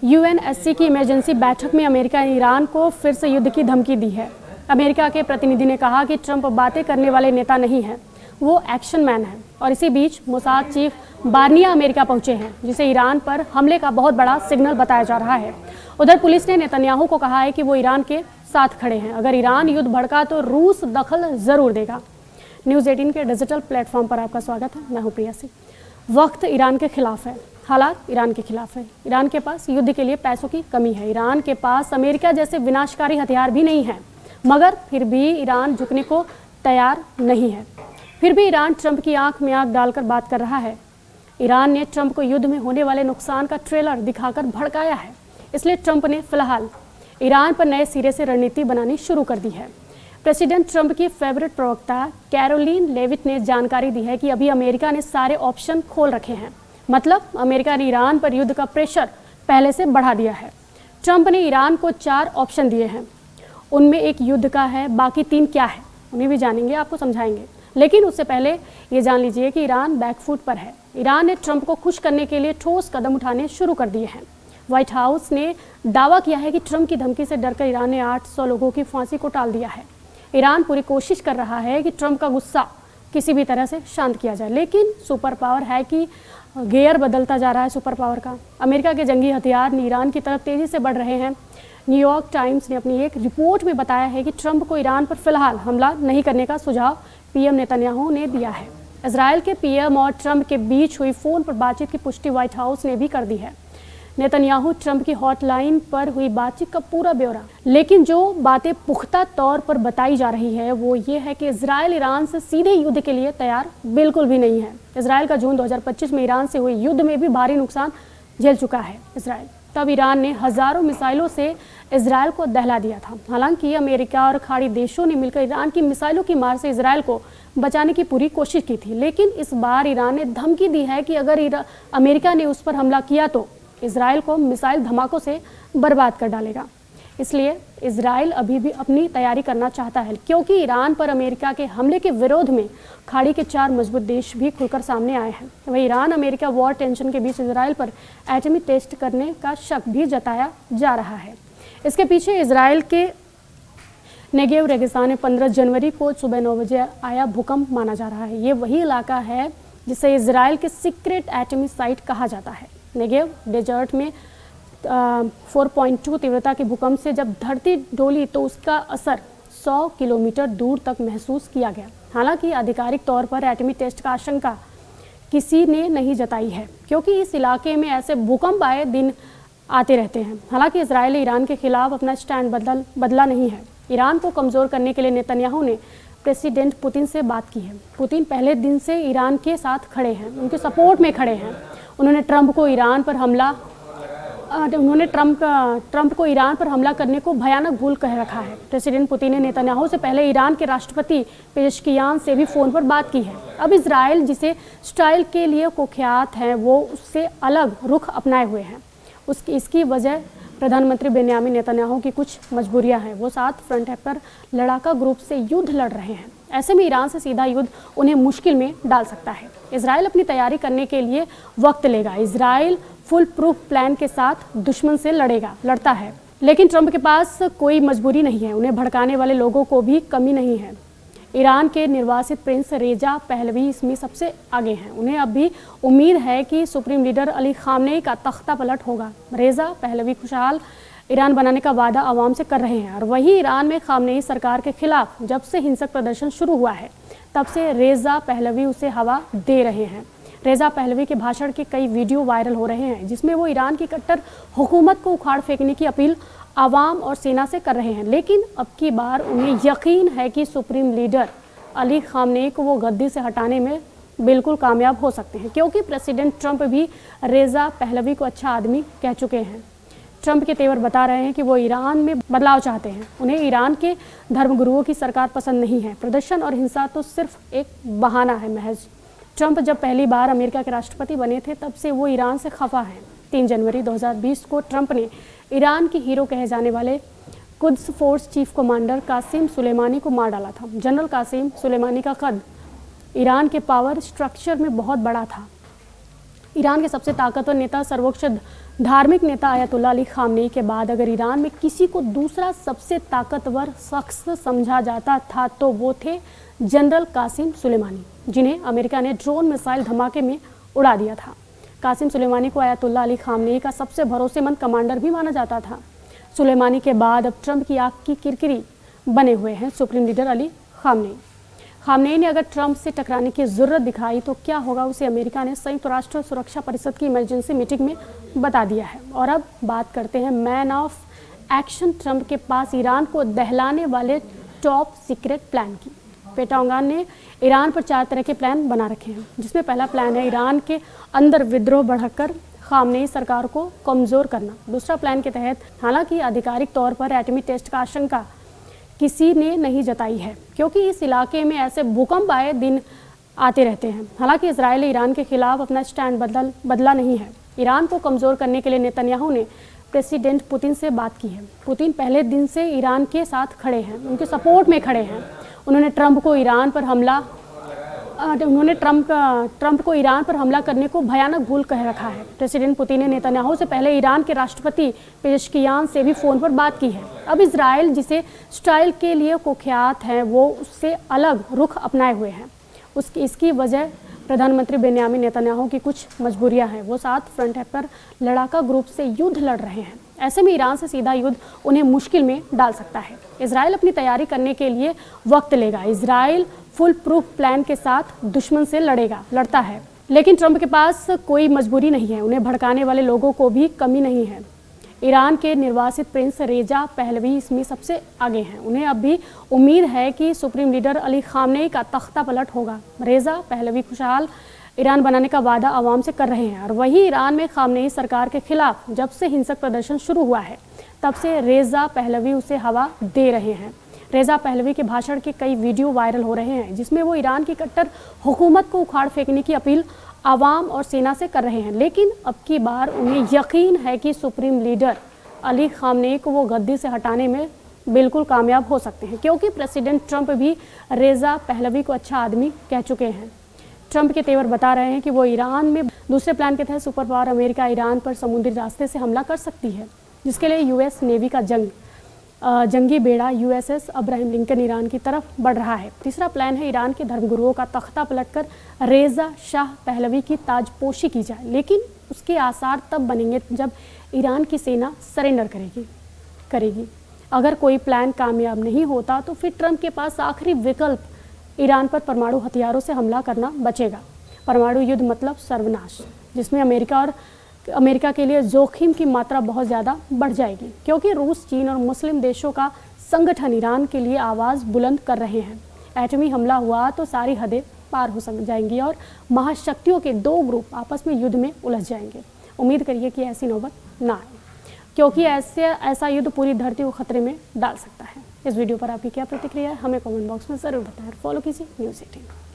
UNSC की emergency बैठक में अमेरिका ने ईरान को फिर से युद्ध की धमकी दी है। अमेरिका के प्रतिनिधि ने कहा कि ट्रंप बातें करने वाले नेता नहीं हैं, वो एक्शन मैन है। और इसी बीच मोसाद चीफ बार्निया अमेरिका पहुंचे हैं, जिसे ईरान पर हमले का बहुत बड़ा सिग्नल बताया जा रहा है। उधर पुलिस ने नेतन्याहू को कहा है कि वो ईरान के साथ खड़े हैं। अगर ईरान युद्ध भड़का तो रूस दखल जरूर देगा। न्यूज़ 18 के डिजिटल प्लेटफॉर्म पर आपका स्वागत है। मैं हूं प्रिया सिंह। वक्त ईरान के खिलाफ है, हालात ईरान के खिलाफ है। ईरान के पास युद्ध के लिए पैसों की कमी है। ईरान के पास अमेरिका जैसे विनाशकारी हथियार भी नहीं है, मगर फिर भी ईरान झुकने को तैयार नहीं है। फिर भी ईरान ट्रंप की आंख में आंख डालकर बात कर रहा है। ईरान ने ट्रंप को युद्ध में होने वाले नुकसान का ट्रेलर दिखाकर भड़काया है। इसलिए ट्रंप ने फिलहाल ईरान पर नए सिरे से रणनीति बनानी शुरू कर दी है। प्रेसिडेंट ट्रंप की फेवरेट प्रवक्ता कैरोलिन लेविट ने जानकारी दी है कि अभी अमेरिका ने सारे ऑप्शन खोल रखे हैं। मतलब अमेरिका ने ईरान पर युद्ध का प्रेशर पहले से बढ़ा दिया है। ट्रंप ने ईरान को 4 ऑप्शन दिए हैं, उनमें एक युद्ध का है, बाकी 3 क्या है उन्हें भी जानेंगे, आपको समझाएंगे। लेकिन उससे पहले ये जान लीजिए कि ईरान बैकफुट पर है। ईरान ने ट्रंप को खुश करने के लिए ठोस कदम उठाने शुरू कर दिए हैं। व्हाइट हाउस ने दावा किया है कि ट्रंप की धमकी से डरकर ईरान ने 800 लोगों की फांसी को टाल दिया है। ईरान पूरी कोशिश कर रहा है कि ट्रंप का गुस्सा किसी भी तरह से शांत किया जाए, लेकिन सुपर पावर है कि गियर बदलता जा रहा है सुपर पावर का। अमेरिका के जंगी हथियार ईरान की तरफ तेजी से बढ़ रहे हैं। न्यूयॉर्क टाइम्स ने अपनी एक रिपोर्ट में बताया है कि ट्रंप को ईरान पर फिलहाल हमला नहीं करने का सुझाव पीएम नेतन्याहू ने दिया है। इजरायल के पीएम और ट्रंप के बीच हुई फोन पर बातचीत की पुष्टि व्हाइट हाउस ने भी कर दी है। नेतन्याहू ट्रंप की हॉटलाइन पर हुई बातचीत का पूरा ब्यौरा, लेकिन जो बातें पुख्ता तौर पर बताई जा रही है वो ये है कि इजरायल ईरान से सीधे युद्ध के लिए तैयार बिल्कुल भी नहीं है। इजरायल का जून 2025 में ईरान से हुए युद्ध में भी भारी नुकसान झेल चुका है इजरायल। तब ईरान ने हजारों मिसाइलों से इजरायल को दहला दिया था। हालांकि अमेरिका और खाड़ी देशों ने मिलकर ईरान की मिसाइलों की मार से इजरायल को बचाने की पूरी कोशिश की थी, लेकिन इस बार ईरान ने धमकी दी है कि अगर अमेरिका ने उस पर हमला किया तो इजरायल को मिसाइल धमाकों से बर्बाद कर डालेगा। इसलिए इजरायल अभी भी अपनी तैयारी करना चाहता है, क्योंकि ईरान पर अमेरिका के हमले के विरोध में खाड़ी के 4 मजबूत देश भी खुलकर सामने आए हैं। वहीं ईरान अमेरिका वॉर टेंशन के बीच इजरायल पर एटमी टेस्ट करने का शक भी जताया जा रहा है। इसके पीछे इजरायल के नेगेव रेगिस्तान में 15 जनवरी को सुबह 9 बजे आया भूकंप माना जा रहा है। ये वही इलाका है जिसे इजरायल के सीक्रेट एटमी साइट कहा जाता है। नेगेव डेजर्ट में 4.2 तीव्रता के भूकंप से जब धरती डोली तो उसका असर 100 किलोमीटर दूर तक महसूस किया गया। हालांकि आधिकारिक तौर पर एटमी टेस्ट का आशंका किसी ने नहीं जताई है, क्योंकि इस इलाके में ऐसे भूकंप आए दिन आते रहते हैं। हालांकि इजरायल ने ईरान के खिलाफ अपना स्टैंड बदला नहीं है। ईरान को कमज़ोर करने के लिए नेतन्याहू ने प्रेसिडेंट पुतिन से बात की है। पुतिन पहले दिन से ईरान के साथ खड़े हैं, उनके सपोर्ट में खड़े हैं। उन्होंने ट्रंप को ईरान पर हमला करने को भयानक भूल कह रखा है। प्रेसिडेंट पुतिन ने नेतन्याहू से पहले ईरान के राष्ट्रपति पेजेश्कियान से भी फ़ोन पर बात की है। अब इजरायल जिसे स्टाइल के लिए कुख्यात है, वो उससे अलग रुख अपनाए हुए हैं। इसकी वजह प्रधानमंत्री बेन्यामिन नेतन्याहू की कुछ मजबूरियां हैं। वो 7 फ्रंट पर लड़ाका ग्रुप से युद्ध लड़ रहे हैं। ऐसे में ईरान से सीधा युद्ध उन्हें मुश्किल में डाल सकता है। इजरायल अपनी तैयारी करने के लिए वक्त लेगा। इजरायल फुल प्रूफ प्लान के साथ दुश्मन से लड़ता है, लेकिन ट्रंप के पास कोई मजबूरी नहीं है। उन्हें भड़काने वाले लोगों को भी कमी नहीं है। ईरान के निर्वासित प्रिंस रेजा पहलवी इसमें सबसे आगे हैं। उन्हें अब भी उम्मीद है कि सुप्रीम लीडर अली खामनेई का तख्ता पलट होगा। रेजा पहलवी खुशहाल ईरान बनाने का वादा आवाम से कर रहे हैं, और वहीं ईरान में खामनेई सरकार के खिलाफ जब से हिंसक प्रदर्शन शुरू हुआ है तब से रेजा पहलवी उसे हवा दे रहे हैं। रेजा पहलवी के भाषण के कई वीडियो वायरल हो रहे हैं, जिसमें वो ईरान की कट्टर हुकूमत को उखाड़ फेंकने की अपील आवाम और सेना से कर रहे हैं। लेकिन अब की बार उन्हें यकीन है कि सुप्रीम लीडर अली खामनेई को वो गद्दी से हटाने में बिल्कुल कामयाब हो सकते हैं, क्योंकि प्रेसिडेंट ट्रंप भी रेजा पहलवी को अच्छा आदमी कह चुके हैं। ट्रंप के तेवर बता रहे हैं कि वो ईरान में बदलाव चाहते हैं। उन्हें ईरान के धर्मगुरुओं की सरकार पसंद नहीं है। प्रदर्शन और हिंसा तो सिर्फ एक बहाना है महज। ट्रंप जब पहली बार अमेरिका के राष्ट्रपति बने थे तब से वो ईरान से खफा हैं। 3 जनवरी 2020 को ट्रंप ने ईरान के हीरो कहे जाने वाले Quds force chief commander Qasem Soleimani को मार डाला था। जनरल कासिम सुलेमानी का कद ईरान के पावर स्ट्रक्चर में बहुत बड़ा था। ईरान के सबसे ताकतवर नेता, सर्वोच्च धार्मिक नेता अयतुल्ला अली खामनेई के बाद अगर ईरान में किसी को दूसरा सबसे ताकतवर शख्स समझा जाता था तो वो थे जनरल कासिम सुलेमानी, जिन्हें अमेरिका ने ड्रोन मिसाइल धमाके में उड़ा दिया था। कासिम सुलेमानी को अयतुल्ला अली खामनेई का सबसे भरोसेमंद कमांडर भी माना जाता था। सुलेमानी के बाद अब ट्रंप की आंख की किरकिरी बने हुए हैं supreme leader Ali Khamenei. Khamenei ने अगर ट्रंप से टकराने की जरूरत दिखाई तो क्या होगा, उसे अमेरिका ने संयुक्त राष्ट्र सुरक्षा परिषद की इमरजेंसी मीटिंग में बता दिया है। और अब बात करते हैं मैन ऑफ एक्शन ट्रंप के पास ईरान को दहलाने वाले टॉप सीक्रेट प्लान की। पेंटागन ने ईरान पर 4 तरह के प्लान बना रखे हैं, जिसमें पहला प्लान है ईरान के अंदर विद्रोह बढ़ाकर खामनेई सरकार को कमज़ोर करना। दूसरा प्लान के तहत, हालांकि आधिकारिक तौर पर एटमी टेस्ट का आशंका किसी ने नहीं जताई है, क्योंकि इस इलाके में ऐसे भूकंप आए दिन आते रहते हैं। हालांकि इजराइल ने ईरान के खिलाफ अपना स्टैंड बदला नहीं है। ईरान को कमज़ोर करने के लिए नेतन्याहू ने प्रेसिडेंट पुतिन से बात की है। पुतिन पहले दिन से ईरान के साथ खड़े हैं, उनके सपोर्ट में खड़े हैं। उन्होंने ट्रंप को ईरान पर हमला करने को भयानक भूल कह रखा है। प्रेसिडेंट पुतिन ने नेतन्याहू से पहले ईरान के राष्ट्रपति पेजेश्कियान से भी फ़ोन पर बात की है। अब इजराइल, जिसे स्टाइल के लिए कुख्यात है, वो उससे अलग रुख अपनाए हुए हैं। इसकी वजह प्रधानमंत्री बेन्यामिन नेतन्याहू की कुछ मजबूरियां हैं। वो 7 फ्रंट पर लड़ाका ग्रुप से युद्ध लड़ रहे हैं। ऐसे में ईरान से सीधा युद्ध उन्हें मुश्किल में डाल सकता है। इजराइल अपनी तैयारी करने के लिए वक्त लेगा। इजराइल फुल प्रूफ प्लान के साथ दुश्मन से लड़ता है, लेकिन ट्रंप के पास कोई मजबूरी नहीं है। उन्हें भड़काने वाले लोगों को भी कमी नहीं है। ईरान के निर्वासित प्रिंस रेजा पहलवी इसमें सबसे आगे हैं। उन्हें अब भी उम्मीद है कि सुप्रीम लीडर अली खामनेई का तख्ता पलट होगा। रेजा पहलवी खुशहाल ईरान बनाने का वादा आवाम से कर रहे हैं, और वहीं ईरान में खामनेई सरकार के खिलाफ जब से हिंसक प्रदर्शन शुरू हुआ है, तब से रेजा पहलवी उसे हवा दे रहे हैं। रेजा पहलवी के भाषण के कई वीडियो वायरल हो रहे हैं, जिसमें वो ईरान की कट्टर हुकूमत को उखाड़ फेंकने की अपील आवाम और सेना से कर रहे हैं। लेकिन अब की बार उन्हें यकीन है कि सुप्रीम लीडर अली खामनेई को वो गद्दी से हटाने में बिल्कुल कामयाब हो सकते हैं, क्योंकि प्रेसिडेंट ट्रंप भी रेजा पहलवी को अच्छा आदमी कह चुके हैं। ट्रंप के तेवर बता रहे हैं कि वो ईरान में दूसरे प्लान के तहत सुपर पावर अमेरिका ईरान पर समुद्री रास्ते से हमला कर सकती है, जिसके लिए यूएस नेवी का जंगी बेड़ा USS अब्राहम लिंकन ईरान की तरफ बढ़ रहा है। तीसरा प्लान है ईरान के धर्मगुरुओं का तख्ता पलटकर रेजा शाह पहलवी की ताजपोशी की जाए, लेकिन उसके आसार तब बनेंगे जब ईरान की सेना सरेंडर करेगी। अगर कोई प्लान कामयाब नहीं होता तो फिर ट्रंप के पास आखिरी विकल्प ईरान पर परमाणु हथियारों से हमला करना बचेगा। परमाणु युद्ध मतलब सर्वनाश, जिसमें अमेरिका के लिए जोखिम की मात्रा बहुत ज़्यादा बढ़ जाएगी, क्योंकि रूस, चीन और मुस्लिम देशों का संगठन ईरान के लिए आवाज़ बुलंद कर रहे हैं। एटमी हमला हुआ तो सारी हदें पार हो जाएंगी और महाशक्तियों के 2 ग्रुप आपस में युद्ध में उलझ जाएंगे। उम्मीद करिए कि ऐसी नौबत ना आए, क्योंकि ऐसा युद्ध पूरी धरती को खतरे में डाल सकता है। इस वीडियो पर आपकी क्या प्रतिक्रिया है, हमें कमेंट बॉक्स में ज़रूर बताएं। फॉलो कीजिए न्यूज़ 18।